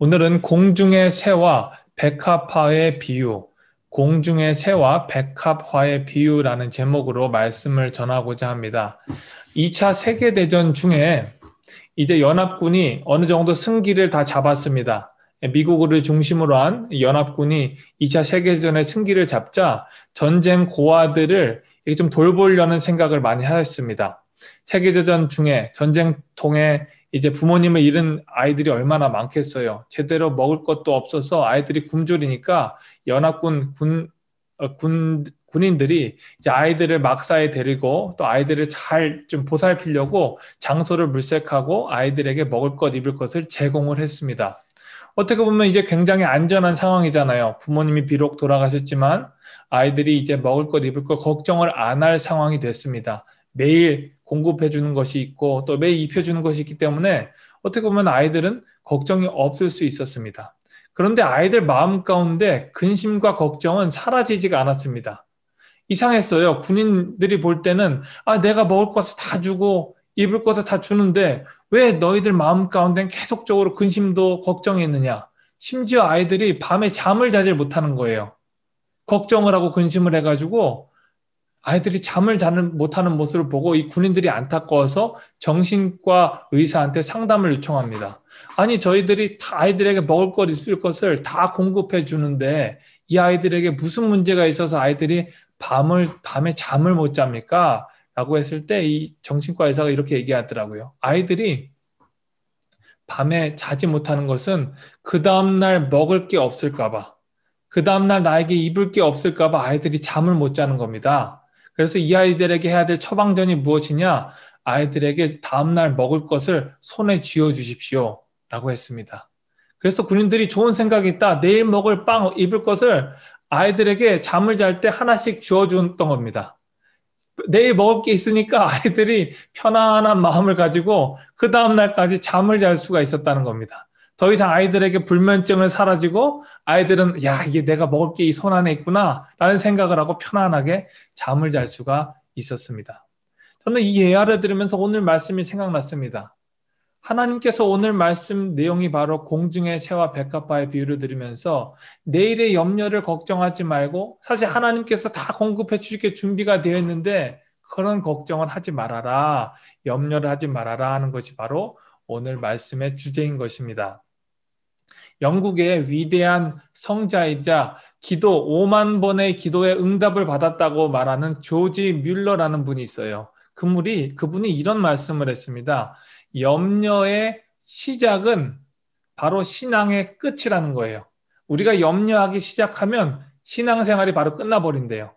오늘은 공중의 새와 백합화의 비유, 공중의 새와 백합화의 비유라는 제목으로 말씀을 전하고자 합니다. 2차 세계대전 중에 이제 연합군이 어느 정도 승기를 다 잡았습니다. 미국을 중심으로 한 연합군이 2차 세계대전의 승기를 잡자 전쟁 고아들을 이렇게 좀 돌보려는 생각을 많이 하였습니다. 세계대전 중에 전쟁통에 이제 부모님을 잃은 아이들이 얼마나 많겠어요. 제대로 먹을 것도 없어서 아이들이 굶주리니까 연합군 군인들이 이제 아이들을 막사에 데리고 또 아이들을 잘 좀 보살피려고 장소를 물색하고 아이들에게 먹을 것, 입을 것을 제공을 했습니다. 어떻게 보면 이제 굉장히 안전한 상황이잖아요. 부모님이 비록 돌아가셨지만 아이들이 이제 먹을 것, 입을 것 걱정을 안 할 상황이 됐습니다. 매일 공급해 주는 것이 있고 또 매일 입혀주는 것이 있기 때문에 어떻게 보면 아이들은 걱정이 없을 수 있었습니다. 그런데 아이들 마음 가운데 근심과 걱정은 사라지지가 않았습니다. 이상했어요. 군인들이 볼 때는 내가 먹을 것을 다 주고 입을 것을 다 주는데 왜 너희들 마음 가운데는 계속적으로 근심도 걱정이 있느냐. 심지어 아이들이 밤에 잠을 자질 못하는 거예요. 걱정을 하고 근심을 해가지고 아이들이 잠을 자는 못하는 모습을 보고 이 군인들이 안타까워서 정신과 의사한테 상담을 요청합니다. 아니 저희들이 다 아이들에게 먹을 것 있을 것을 다 공급해 주는데 이 아이들에게 무슨 문제가 있어서 아이들이 밤에 잠을 못 잡니까? 라고 했을 때 이 정신과 의사가 이렇게 얘기하더라고요. 아이들이 밤에 자지 못하는 것은 그 다음날 먹을 게 없을까 봐, 그 다음날 나에게 입을 게 없을까 봐 아이들이 잠을 못 자는 겁니다. 그래서 이 아이들에게 해야 될 처방전이 무엇이냐? 아이들에게 다음날 먹을 것을 손에 쥐어 주십시오. 라고 했습니다. 그래서 군인들이 좋은 생각이 있다. 내일 먹을 빵, 입을 것을 아이들에게 잠을 잘 때 하나씩 주어줬던 겁니다. 내일 먹을 게 있으니까 아이들이 편안한 마음을 가지고 그 다음날까지 잠을 잘 수가 있었다는 겁니다. 더 이상 아이들에게 불면증은 사라지고 아이들은 이게 내가 먹을 게 이 손 안에 있구나 라는 생각을 하고 편안하게 잠을 잘 수가 있었습니다. 저는 이 예화를 들으면서 오늘 말씀이 생각났습니다. 하나님께서 오늘 말씀 내용이 바로 공중의 새와 백합화의 비유를 들으면서 내일의 염려를 걱정하지 말고 사실 하나님께서 다 공급해 주실 게 준비가 되어 있는데 그런 걱정을 하지 말아라, 염려를 하지 말아라 하는 것이 바로 오늘 말씀의 주제인 것입니다. 영국의 위대한 성자이자 기도 5만 번의 기도에 응답을 받았다고 말하는 조지 뮬러라는 분이 있어요. 그분이 이런 말씀을 했습니다. 염려의 시작은 바로 신앙의 끝이라는 거예요. 우리가 염려하기 시작하면 신앙생활이 바로 끝나버린대요.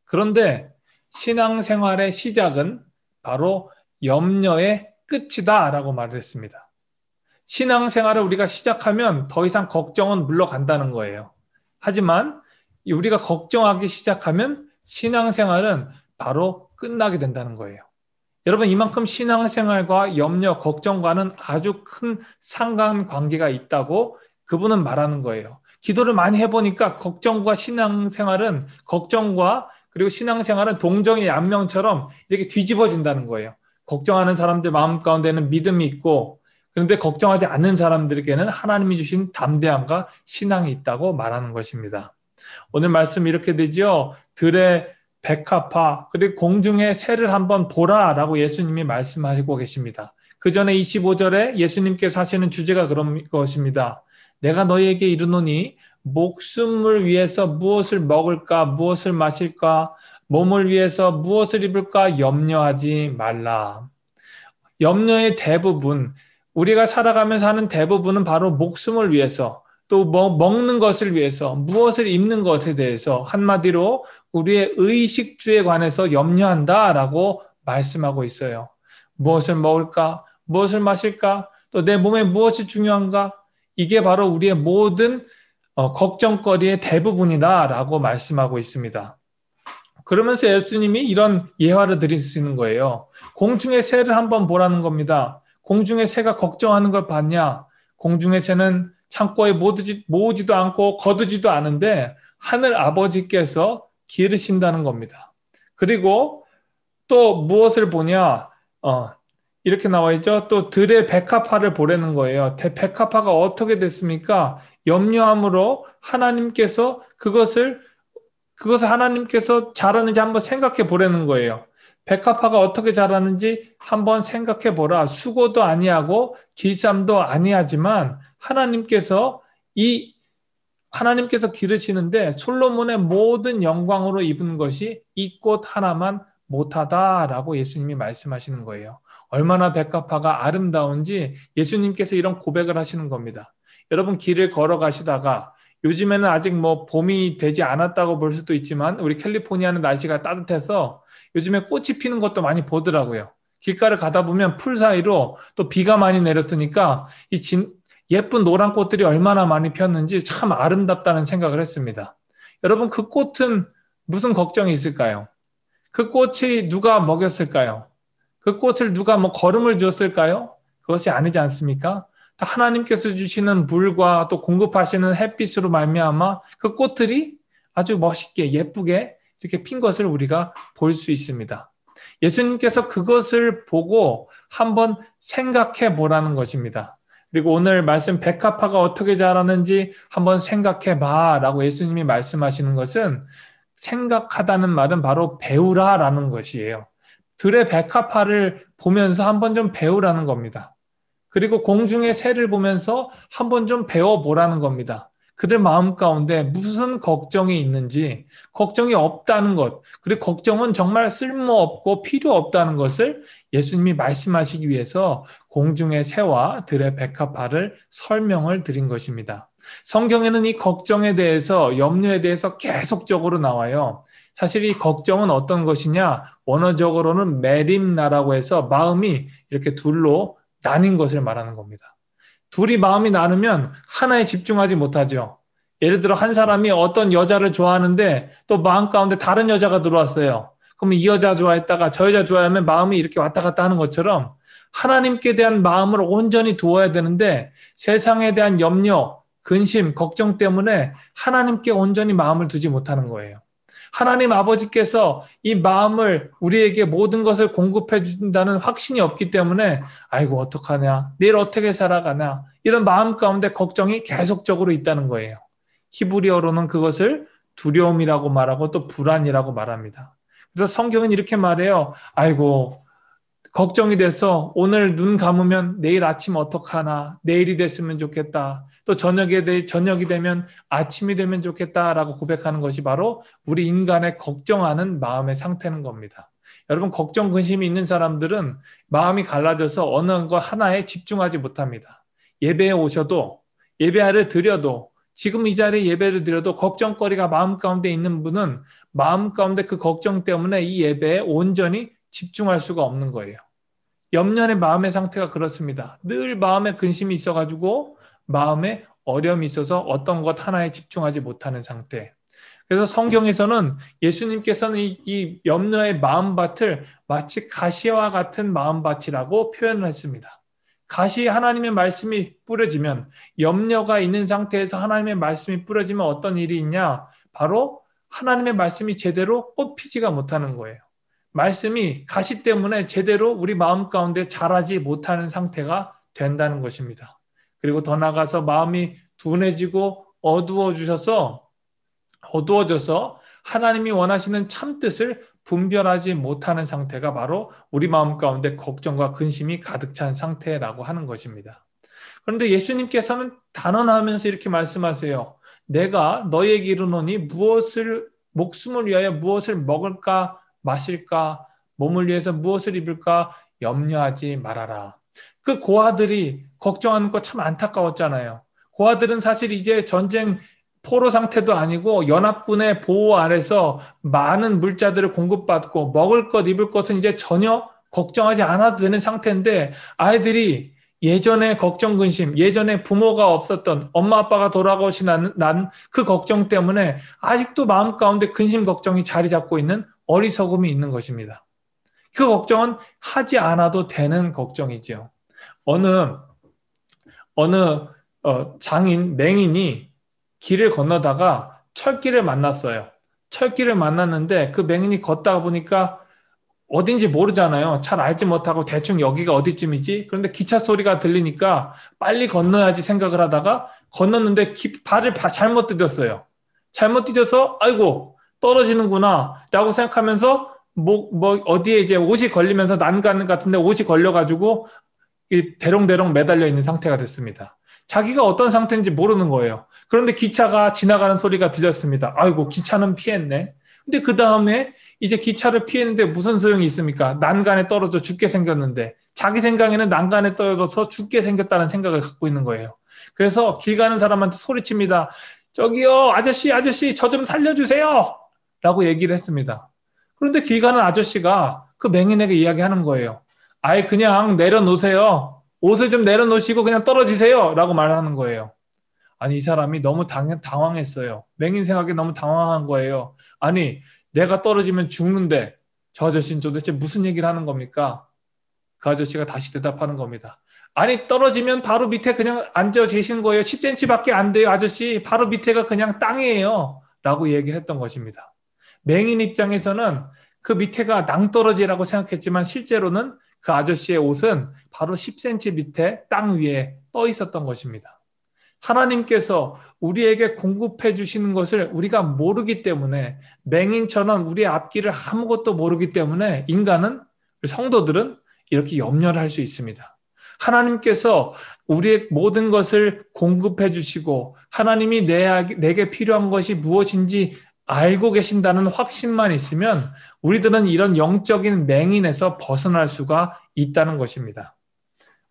그런데 신앙생활의 시작은 바로 염려의 끝이다 라고 말을 했습니다. 신앙생활을 우리가 시작하면 더 이상 걱정은 물러간다는 거예요. 하지만 우리가 걱정하기 시작하면 신앙생활은 바로 끝나게 된다는 거예요. 여러분 이만큼 신앙생활과 염려, 걱정과는 아주 큰 상관관계가 있다고 그분은 말하는 거예요. 기도를 많이 해보니까 걱정과 그리고 신앙생활은 동정의 양면처럼 이렇게 뒤집어진다는 거예요. 걱정하는 사람들 마음 가운데는 믿음이 있고 그런데 걱정하지 않는 사람들에게는 하나님이 주신 담대함과 신앙이 있다고 말하는 것입니다. 오늘 말씀 이렇게 되죠. 들의 백합화 그리고 공중의 새를 한번 보라 라고 예수님이 말씀하시고 계십니다. 그 전에 25절에 예수님께서 하시는 주제가 그런 것입니다. 내가 너희에게 이르노니 목숨을 위해서 무엇을 먹을까 무엇을 마실까 몸을 위해서 무엇을 입을까 염려하지 말라. 염려의 대부분 우리가 살아가면서 하는 대부분은 바로 목숨을 위해서 또 먹는 것을 위해서 무엇을 입는 것에 대해서 한마디로 우리의 의식주에 관해서 염려한다라고 말씀하고 있어요. 무엇을 먹을까? 무엇을 마실까? 또 내 몸에 무엇이 중요한가? 이게 바로 우리의 모든 걱정거리의 대부분이다라고 말씀하고 있습니다. 그러면서 예수님이 이런 예화를 드리시는 거예요. 공중의 새를 한번 보라는 겁니다. 공중의 새가 걱정하는 걸 봤냐? 공중의 새는 창고에 모으지도 않고 거두지도 않은데 하늘 아버지께서 기르신다는 겁니다. 그리고 또 무엇을 보냐? 이렇게 나와 있죠. 또 들의 백합화를 보라는 거예요. 백합화가 어떻게 됐습니까? 염려함으로 하나님께서 그것을 하나님께서 자라는지 한번 생각해 보라는 거예요. 백합화가 어떻게 자라는지 한번 생각해 보라. 수고도 아니하고 길쌈도 아니하지만 이 하나님께서 기르시는데 솔로몬의 모든 영광으로 입은 것이 이 꽃 하나만 못하다라고 예수님이 말씀하시는 거예요. 얼마나 백합화가 아름다운지 예수님께서 이런 고백을 하시는 겁니다. 여러분 길을 걸어가시다가 요즘에는 아직 뭐 봄이 되지 않았다고 볼 수도 있지만 우리 캘리포니아는 날씨가 따뜻해서 요즘에 꽃이 피는 것도 많이 보더라고요. 길가를 가다 보면 풀 사이로 또 비가 많이 내렸으니까 예쁜 노란 꽃들이 얼마나 많이 폈는지 참 아름답다는 생각을 했습니다. 여러분, 그 꽃은 무슨 걱정이 있을까요? 그 꽃이 누가 먹였을까요? 그 꽃을 누가 뭐 거름을 줬을까요? 그것이 아니지 않습니까? 하나님께서 주시는 물과 또 공급하시는 햇빛으로 말미암아 그 꽃들이 아주 멋있게 예쁘게 이렇게 핀 것을 우리가 볼 수 있습니다. 예수님께서 그것을 보고 한번 생각해 보라는 것입니다. 그리고 오늘 말씀 백합화가 어떻게 자라는지 한번 생각해 봐라고 예수님이 말씀하시는 것은 생각하다는 말은 바로 배우라라는 것이에요. 들의 백합화를 보면서 한번 좀 배우라는 겁니다. 그리고 공중의 새를 보면서 한번 좀 배워보라는 겁니다. 그들 마음 가운데 무슨 걱정이 있는지, 걱정이 없다는 것, 그리고 걱정은 정말 쓸모없고 필요 없다는 것을 예수님이 말씀하시기 위해서 공중의 새와 들의 백합화를 설명을 드린 것입니다. 성경에는 이 걱정에 대해서, 염려에 대해서 계속적으로 나와요. 사실 이 걱정은 어떤 것이냐? 원어적으로는 메림나라고 해서 마음이 이렇게 둘로 나뉜 것을 말하는 겁니다. 둘이 마음이 나누면 하나에 집중하지 못하죠. 예를 들어 한 사람이 어떤 여자를 좋아하는데 또 마음 가운데 다른 여자가 들어왔어요. 그러면 이 여자 좋아했다가 저 여자 좋아하면 마음이 이렇게 왔다 갔다 하는 것처럼 하나님께 대한 마음을 온전히 두어야 되는데 세상에 대한 염려, 근심, 걱정 때문에 하나님께 온전히 마음을 두지 못하는 거예요. 하나님 아버지께서 이 마음을 우리에게 모든 것을 공급해 준다는 확신이 없기 때문에 아이고 어떡하냐, 내일 어떻게 살아가냐 이런 마음 가운데 걱정이 계속적으로 있다는 거예요. 히브리어로는 그것을 두려움이라고 말하고 또 불안이라고 말합니다. 그래서 성경은 이렇게 말해요. 아이고 걱정이 돼서 오늘 눈 감으면 내일 아침 어떡하나, 내일이 됐으면 좋겠다. 또 저녁이 되면 아침이 되면 좋겠다라고 고백하는 것이 바로 우리 인간의 걱정하는 마음의 상태는 겁니다. 여러분 걱정 근심이 있는 사람들은 마음이 갈라져서 어느 것 하나에 집중하지 못합니다. 예배에 오셔도 예배를 드려도 지금 이 자리에 예배를 드려도 걱정거리가 마음 가운데 있는 분은 마음 가운데 그 걱정 때문에 이 예배에 온전히 집중할 수가 없는 거예요. 염려의 마음의 상태가 그렇습니다. 늘 마음에 근심이 있어가지고 마음에 어려움이 있어서 어떤 것 하나에 집중하지 못하는 상태. 그래서 성경에서는 예수님께서는 이 염려의 마음밭을 마치 가시와 같은 마음밭이라고 표현을 했습니다. 가시 하나님의 말씀이 뿌려지면 염려가 있는 상태에서 하나님의 말씀이 뿌려지면 어떤 일이 있냐? 바로 하나님의 말씀이 제대로 꽃피지가 못하는 거예요. 말씀이 가시 때문에 제대로 우리 마음 가운데 자라지 못하는 상태가 된다는 것입니다. 그리고 더 나아가서 마음이 둔해지고 어두워져서 하나님이 원하시는 참뜻을 분별하지 못하는 상태가 바로 우리 마음 가운데 걱정과 근심이 가득 찬 상태라고 하는 것입니다. 그런데 예수님께서는 단언하면서 이렇게 말씀하세요. 내가 너에게 이르노니 목숨을 위하여 무엇을 먹을까 마실까 몸을 위해서 무엇을 입을까 염려하지 말아라. 그 고아들이 걱정하는 거 참 안타까웠잖아요. 고아들은 사실 이제 전쟁 포로 상태도 아니고 연합군의 보호 아래서 많은 물자들을 공급받고 먹을 것 입을 것은 이제 전혀 걱정하지 않아도 되는 상태인데 아이들이 예전에 걱정 근심, 예전에 부모가 없었던 엄마 아빠가 돌아가시 난 그 걱정 때문에 아직도 마음 가운데 근심 걱정이 자리 잡고 있는 어리석음이 있는 것입니다. 그 걱정은 하지 않아도 되는 걱정이지요. 어느 장인, 맹인이 길을 건너다가 철길을 만났어요. 철길을 만났는데 그 맹인이 걷다가 보니까 어딘지 모르잖아요. 잘 알지 못하고 대충 여기가 어디쯤이지? 그런데 기차 소리가 들리니까 빨리 건너야지 생각을 하다가 건넜는데 발을 잘못 디뎠어요. 잘못 디뎌서 아이고 떨어지는구나 라고 생각하면서 어디에 이제 옷이 걸리면서 난간 같은데 옷이 걸려가지고 대롱대롱 매달려 있는 상태가 됐습니다. 자기가 어떤 상태인지 모르는 거예요. 그런데 기차가 지나가는 소리가 들렸습니다. 아이고 기차는 피했네. 근데 그 다음에 이제 기차를 피했는데 무슨 소용이 있습니까? 난간에 떨어져 죽게 생겼는데 자기 생각에는 난간에 떨어져서 죽게 생겼다는 생각을 갖고 있는 거예요. 그래서 길 가는 사람한테 소리칩니다. 저기요 아저씨 저 좀 살려주세요 라고 얘기를 했습니다. 그런데 길 가는 아저씨가 그 맹인에게 이야기하는 거예요. 아예 그냥 내려놓으세요. 옷을 좀 내려놓으시고 그냥 떨어지세요 라고 말하는 거예요. 아니 이 사람이 너무 당황했어요. 맹인 생각에 너무 당황한 거예요. 아니 내가 떨어지면 죽는데 저 아저씨는 도대체 무슨 얘기를 하는 겁니까? 그 아저씨가 다시 대답하는 겁니다. 아니 떨어지면 바로 밑에 그냥 앉아 계시는 거예요. 10cm밖에 안 돼요 아저씨. 바로 밑에가 그냥 땅이에요 라고 얘기를 했던 것입니다. 맹인 입장에서는 그 밑에가 낭떠러지라고 생각했지만 실제로는 그 아저씨의 옷은 바로 10cm 밑에 땅 위에 떠 있었던 것입니다. 하나님께서 우리에게 공급해 주시는 것을 우리가 모르기 때문에 맹인처럼 우리의 앞길을 아무것도 모르기 때문에 인간은, 성도들은 이렇게 염려를 할 수 있습니다. 하나님께서 우리의 모든 것을 공급해 주시고 하나님이 내게 필요한 것이 무엇인지 알고 계신다는 확신만 있으면 우리들은 이런 영적인 맹인에서 벗어날 수가 있다는 것입니다.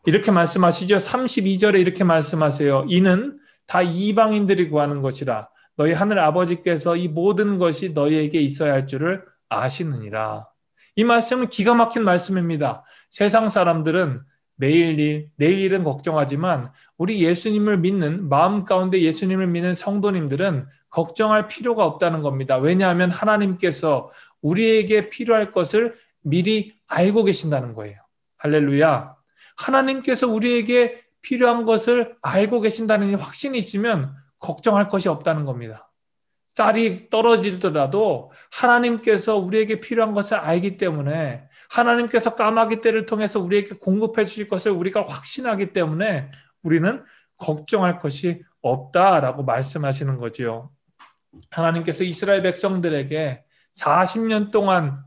이렇게 말씀하시죠. 32절에 이렇게 말씀하세요. 이는 다 이방인들이 구하는 것이라 너희 하늘 아버지께서 이 모든 것이 너희에게 있어야 할 줄을 아시느니라. 이 말씀은 기가 막힌 말씀입니다. 세상 사람들은 내일은 걱정하지만 우리 예수님을 믿는, 마음 가운데 예수님을 믿는 성도님들은 걱정할 필요가 없다는 겁니다. 왜냐하면 하나님께서 우리에게 필요할 것을 미리 알고 계신다는 거예요. 할렐루야. 하나님께서 우리에게 필요한 것을 알고 계신다는 확신이 있으면 걱정할 것이 없다는 겁니다. 쌀이 떨어지더라도 하나님께서 우리에게 필요한 것을 알기 때문에, 하나님께서 까마귀 떼를 통해서 우리에게 공급해 주실 것을 우리가 확신하기 때문에 우리는 걱정할 것이 없다라고 말씀하시는 거지요. 하나님께서 이스라엘 백성들에게 40년 동안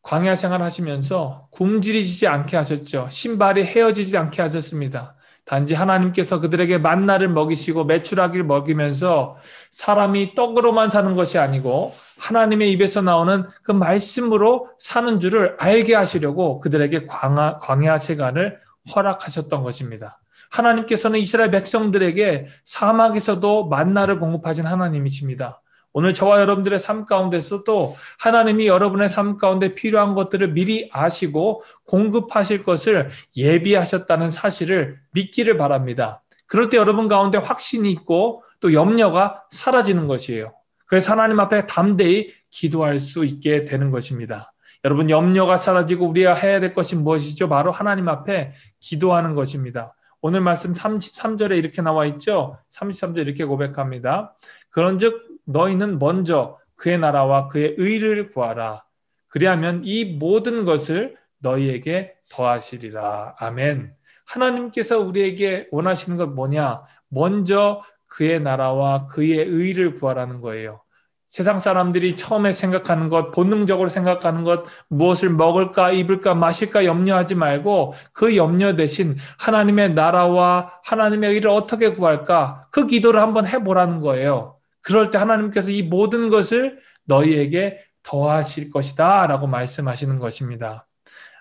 광야 생활하시면서 굶주리지 않게 하셨죠. 신발이 헤어지지 않게 하셨습니다. 단지 하나님께서 그들에게 만나를 먹이시고 메추라기를 먹이면서 사람이 떡으로만 사는 것이 아니고 하나님의 입에서 나오는 그 말씀으로 사는 줄을 알게 하시려고 그들에게 광야 생활을 허락하셨던 것입니다. 하나님께서는 이스라엘 백성들에게 사막에서도 만나를 공급하신 하나님이십니다. 오늘 저와 여러분들의 삶 가운데서도 하나님이 여러분의 삶 가운데 필요한 것들을 미리 아시고 공급하실 것을 예비하셨다는 사실을 믿기를 바랍니다. 그럴 때 여러분 가운데 확신이 있고 또 염려가 사라지는 것이에요. 그래서 하나님 앞에 담대히 기도할 수 있게 되는 것입니다. 여러분, 염려가 사라지고 우리가 해야 될 것이 무엇이죠? 바로 하나님 앞에 기도하는 것입니다. 오늘 말씀 33절에 이렇게 나와 있죠. 33절 이렇게 고백합니다. 그런즉 너희는 먼저 그의 나라와 그의 의를 구하라. 그리하면 이 모든 것을 너희에게 더하시리라. 아멘. 하나님께서 우리에게 원하시는 것 뭐냐? 먼저 그의 나라와 그의 의를 구하라는 거예요. 세상 사람들이 처음에 생각하는 것, 본능적으로 생각하는 것, 무엇을 먹을까, 입을까, 마실까 염려하지 말고 그 염려 대신 하나님의 나라와 하나님의 의를 어떻게 구할까? 그 기도를 한번 해보라는 거예요. 그럴 때 하나님께서 이 모든 것을 너희에게 더하실 것이다 라고 말씀하시는 것입니다.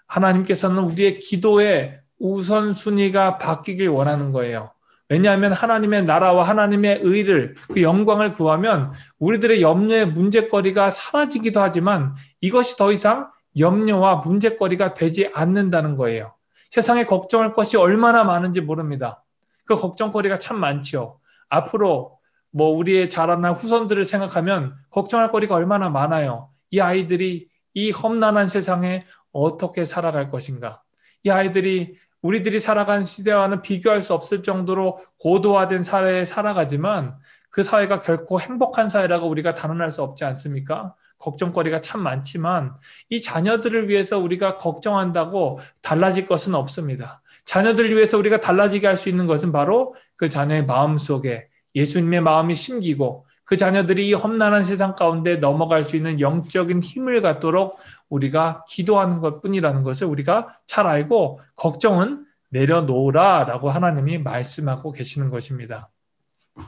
하나님께서는 우리의 기도의 우선순위가 바뀌길 원하는 거예요. 왜냐하면 하나님의 나라와 하나님의 의를, 그 영광을 구하면 우리들의 염려의 문제거리가 사라지기도 하지만 이것이 더 이상 염려와 문제거리가 되지 않는다는 거예요. 세상에 걱정할 것이 얼마나 많은지 모릅니다. 그 걱정거리가 참 많죠. 앞으로 우리의 자라날 후손들을 생각하면 걱정할 거리가 얼마나 많아요. 이 아이들이 이 험난한 세상에 어떻게 살아갈 것인가. 이 아이들이 우리들이 살아간 시대와는 비교할 수 없을 정도로 고도화된 사회에 살아가지만 그 사회가 결코 행복한 사회라고 우리가 단언할 수 없지 않습니까? 걱정거리가 참 많지만 이 자녀들을 위해서 우리가 걱정한다고 달라질 것은 없습니다. 자녀들을 위해서 우리가 달라지게 할 수 있는 것은 바로 그 자녀의 마음 속에 예수님의 마음이 심기고 그 자녀들이 이 험난한 세상 가운데 넘어갈 수 있는 영적인 힘을 갖도록 우리가 기도하는 것뿐이라는 것을 우리가 잘 알고 걱정은 내려놓으라라고 하나님이 말씀하고 계시는 것입니다.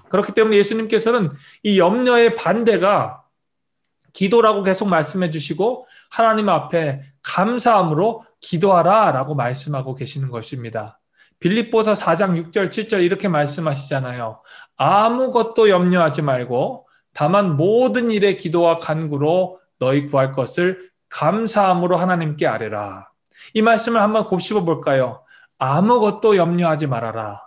그렇기 때문에 예수님께서는 이 염려의 반대가 기도라고 계속 말씀해 주시고 하나님 앞에 감사함으로 기도하라라고 말씀하고 계시는 것입니다. 빌립보서 4장 6절 7절 이렇게 말씀하시잖아요. 아무것도 염려하지 말고 다만 모든 일에 기도와 간구로 너희 구할 것을 감사함으로 하나님께 아뢰라. 이 말씀을 한번 곱씹어 볼까요? 아무것도 염려하지 말아라.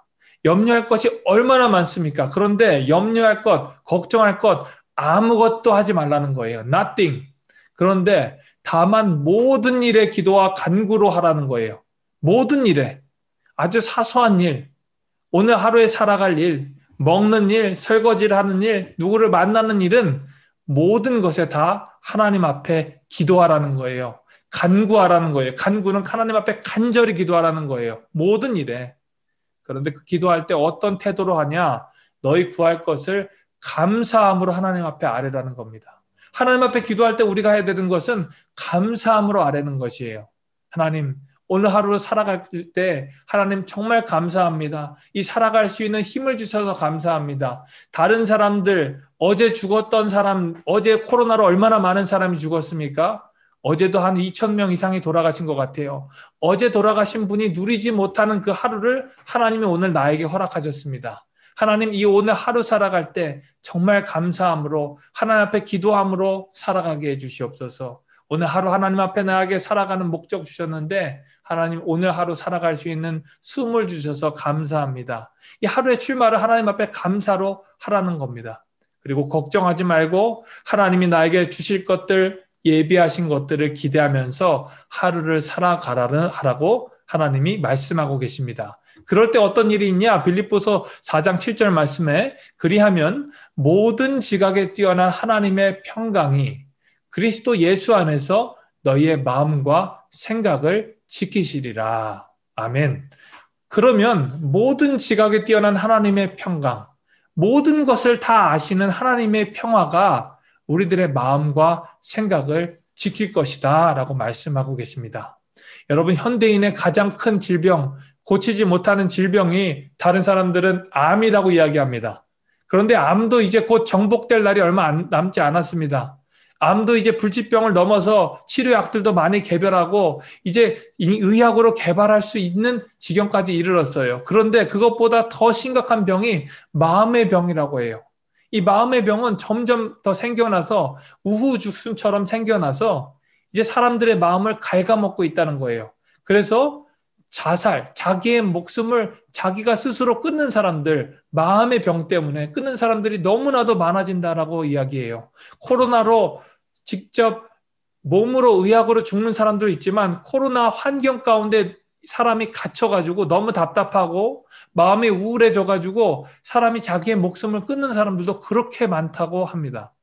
염려할 것이 얼마나 많습니까? 그런데 염려할 것, 걱정할 것 아무것도 하지 말라는 거예요. Nothing. 그런데 다만 모든 일에 기도와 간구로 하라는 거예요. 모든 일에. 아주 사소한 일, 오늘 하루에 살아갈 일, 먹는 일, 설거지를 하는 일, 누구를 만나는 일은 모든 것에 다 하나님 앞에 기도하라는 거예요. 간구하라는 거예요. 간구는 하나님 앞에 간절히 기도하라는 거예요. 모든 일에. 그런데 그 기도할 때 어떤 태도로 하냐? 너희 구할 것을 감사함으로 하나님 앞에 아뢰라는 겁니다. 하나님 앞에 기도할 때 우리가 해야 되는 것은 감사함으로 아뢰는 것이에요. 하나님, 오늘 하루 살아갈 때 하나님 정말 감사합니다. 이 살아갈 수 있는 힘을 주셔서 감사합니다. 다른 사람들, 어제 죽었던 사람, 어제 코로나로 얼마나 많은 사람이 죽었습니까? 어제도 한 2,000명 이상이 돌아가신 것 같아요. 어제 돌아가신 분이 누리지 못하는 그 하루를 하나님이 오늘 나에게 허락하셨습니다. 하나님, 이 오늘 하루 살아갈 때 정말 감사함으로 하나님 앞에 기도함으로 살아가게 해주시옵소서. 오늘 하루 하나님 앞에 나에게 살아가는 목적 주셨는데 하나님 오늘 하루 살아갈 수 있는 숨을 주셔서 감사합니다. 이 하루의 출발을 하나님 앞에 감사로 하라는 겁니다. 그리고 걱정하지 말고 하나님이 나에게 주실 것들, 예비하신 것들을 기대하면서 하루를 살아가라고 하나님이 말씀하고 계십니다. 그럴 때 어떤 일이 있냐? 빌립보서 4장 7절 말씀에 그리하면 모든 지각에 뛰어난 하나님의 평강이 그리스도 예수 안에서 너희의 마음과 생각을 지키시리라. 아멘. 그러면 모든 지각에 뛰어난 하나님의 평강, 모든 것을 다 아시는 하나님의 평화가 우리들의 마음과 생각을 지킬 것이다 라고 말씀하고 계십니다. 여러분, 현대인의 가장 큰 질병, 고치지 못하는 질병이 다른 사람들은 암이라고 이야기합니다. 그런데 암도 이제 곧 정복될 날이 얼마 남지 않았습니다. 암도 이제 불치병을 넘어서 치료약들도 많이 개발하고 이제 의학으로 개발할 수 있는 지경까지 이르렀어요. 그런데 그것보다 더 심각한 병이 마음의 병이라고 해요. 이 마음의 병은 점점 더 생겨나서 우후죽순처럼 생겨나서 이제 사람들의 마음을 갉아먹고 있다는 거예요. 그래서 자살, 자기의 목숨을 자기가 스스로 끊는 사람들, 마음의 병 때문에 끊는 사람들이 너무나도 많아진다라고 이야기해요. 코로나로 직접 몸으로 의학으로 죽는 사람도 있지만 코로나 환경 가운데 사람이 갇혀가지고 너무 답답하고 마음이 우울해져가지고 사람이 자기의 목숨을 끊는 사람들도 그렇게 많다고 합니다.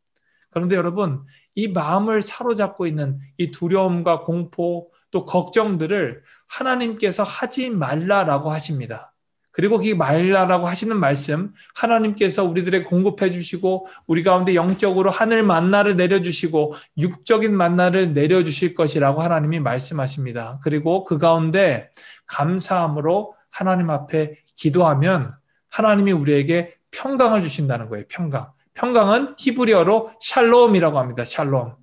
그런데 여러분, 이 마음을 사로잡고 있는 이 두려움과 공포 또 걱정들을 하나님께서 하지 말라라고 하십니다. 그리고 이 말라라고 하시는 말씀, 하나님께서 우리들에게 공급해 주시고 우리 가운데 영적으로 하늘 만나를 내려주시고 육적인 만나를 내려주실 것이라고 하나님이 말씀하십니다. 그리고 그 가운데 감사함으로 하나님 앞에 기도하면 하나님이 우리에게 평강을 주신다는 거예요. 평강. 평강은 히브리어로 샬롬이라고 합니다. 샬롬.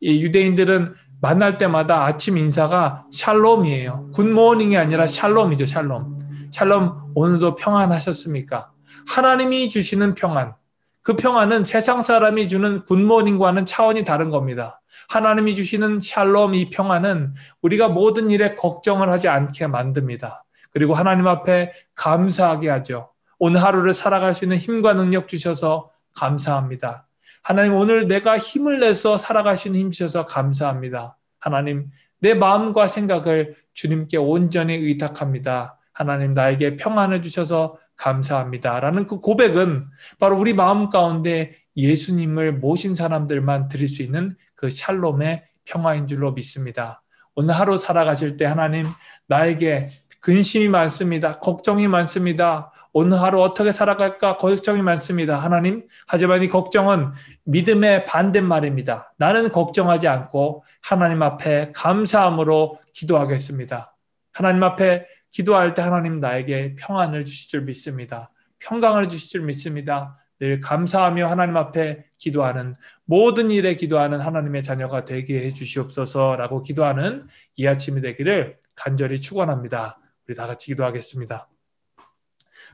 이 유대인들은 만날 때마다 아침 인사가 샬롬이에요. 굿모닝이 아니라 샬롬이죠. 샬롬. 샬롬, 오늘도 평안하셨습니까? 하나님이 주시는 평안. 그 평안은 세상 사람이 주는 굿모닝과는 차원이 다른 겁니다. 하나님이 주시는 샬롬, 이 평안은 우리가 모든 일에 걱정을 하지 않게 만듭니다. 그리고 하나님 앞에 감사하게 하죠. 오늘 하루를 살아갈 수 있는 힘과 능력 주셔서 감사합니다. 하나님, 오늘 내가 힘을 내서 살아갈 수 있는 힘 주셔서 감사합니다. 하나님, 내 마음과 생각을 주님께 온전히 의탁합니다. 하나님, 나에게 평안을 주셔서 감사합니다. 라는 그 고백은 바로 우리 마음 가운데 예수님을 모신 사람들만 드릴 수 있는 그 샬롬의 평화인 줄로 믿습니다. 오늘 하루 살아가실 때 하나님 나에게 근심이 많습니다. 걱정이 많습니다. 오늘 하루 어떻게 살아갈까 걱정이 많습니다. 하나님, 하지만 이 걱정은 믿음의 반대말입니다. 나는 걱정하지 않고 하나님 앞에 감사함으로 기도하겠습니다. 하나님 앞에 기도할 때 하나님 나에게 평안을 주실 줄 믿습니다. 평강을 주실 줄 믿습니다. 늘 감사하며 하나님 앞에 기도하는 모든 일에 기도하는 하나님의 자녀가 되게 해 주시옵소서라고 기도하는 이 아침이 되기를 간절히 축원합니다. 우리 다 같이 기도하겠습니다.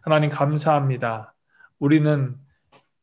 하나님 감사합니다. 우리는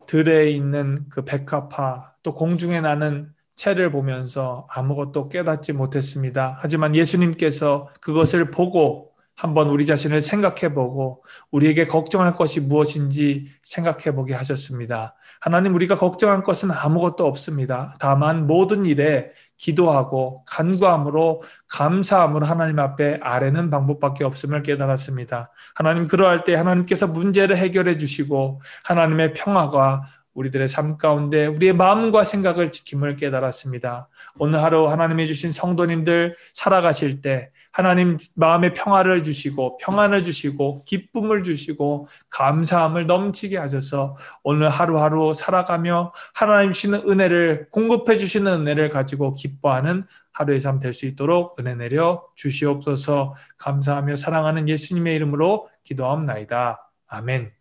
들에 있는 그 백합화 또 공중에 나는 채를 보면서 아무것도 깨닫지 못했습니다. 하지만 예수님께서 그것을 보고 한번 우리 자신을 생각해보고 우리에게 걱정할 것이 무엇인지 생각해보게 하셨습니다. 하나님, 우리가 걱정할 것은 아무것도 없습니다. 다만 모든 일에 기도하고 간구함으로 감사함으로 하나님 앞에 아뢰는 방법밖에 없음을 깨달았습니다. 하나님, 그러할 때 하나님께서 문제를 해결해 주시고 하나님의 평화가 우리들의 삶 가운데 우리의 마음과 생각을 지킴을 깨달았습니다. 오늘 하루 하나님이 주신 성도님들 살아가실 때 하나님 마음의 평화를 주시고 평안을 주시고 기쁨을 주시고 감사함을 넘치게 하셔서 오늘 하루하루 살아가며 하나님 주시는 은혜를 공급해 주시는 은혜를 가지고 기뻐하는 하루의 삶 될 수 있도록 은혜 내려 주시옵소서. 감사하며 사랑하는 예수님의 이름으로 기도하옵나이다. 아멘.